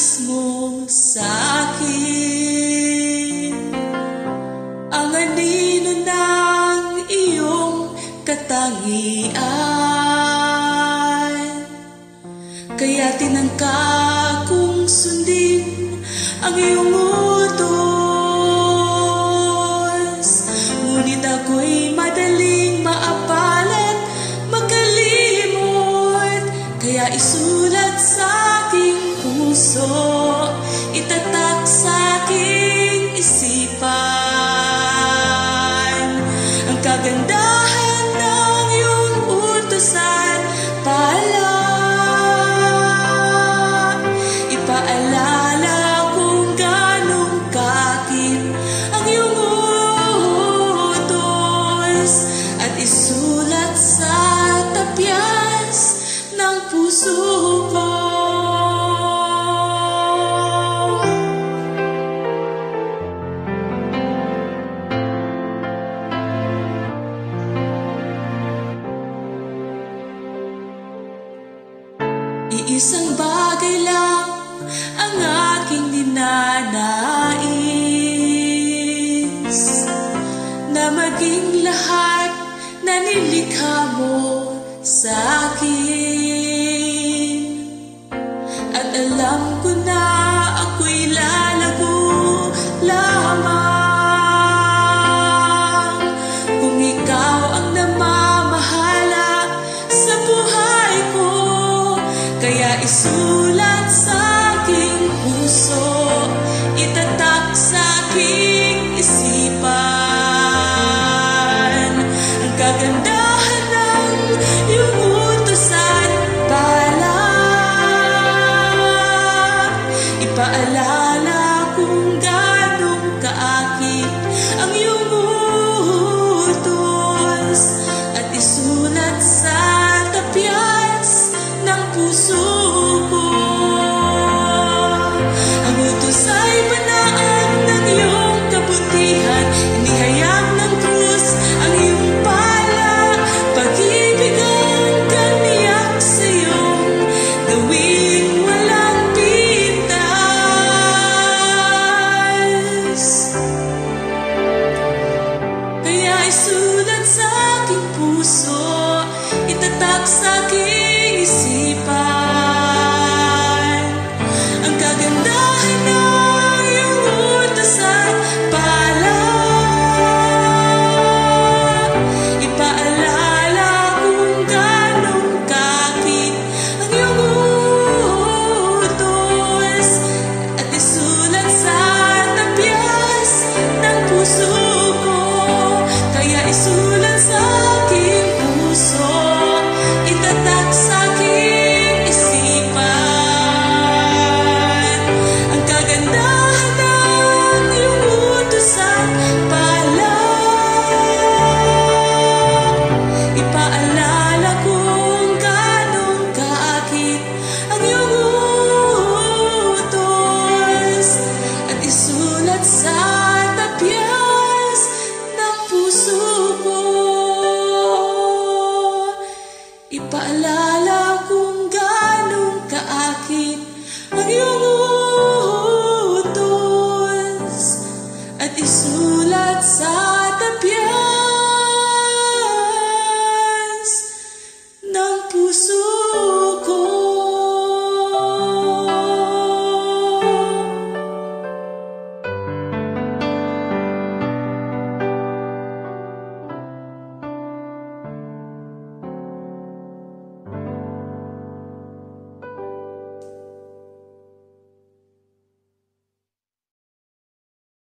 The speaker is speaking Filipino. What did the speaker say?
nais mo sa'kin ang anino ng iyong katangian. Kaya tinangka kong sundin ang iyong utos. Ngunit ako'y madaling maapalat, makalimot. Kaya isulat sa aking puso, itatak sa aking isipan ang kagandahan ng iyong utos at pala. Ipaalala kung ganong kaakit ang iyong utos at isulat sa tapyas ng puso ko. Iisang bagay lang ang aking ninanais, na maging lahat na nilikha mo sa akin. At alam ko na ako'y lalago lamang kung ikaw ang namamahala sa buhay ko. Kaya isulat sa aking puso, itatak sa aking isipan ang kagandahan ng iyong utos at pala. Ipaalala kung ganong kaakit ang iyong utos at isulat sa tapyas ng puso ko. Ang utos ay banaan ng iyong kabutihan, inihayag ng krus ang iyong pala. Pag-ibig ang kaniyak sa iyong gawing walang pintas. Kaya isulat sa aking puso, itatak sa aking isipan ang kagandahan ng iyong utos at pala. Ipaalala kung ganong kaakit ang iyong utos at isulat sa tapyas ng puso ko. Kaya isulat sa aking puso, itatak sa aking isipan ang kagandahan ng iyong utos at pala. Ipaalala kung ganong kaakit ang iyong utos at isulat sa tapyas ng puso ko. Ipaalala kung ganong kaakit ang iyong utos at isulat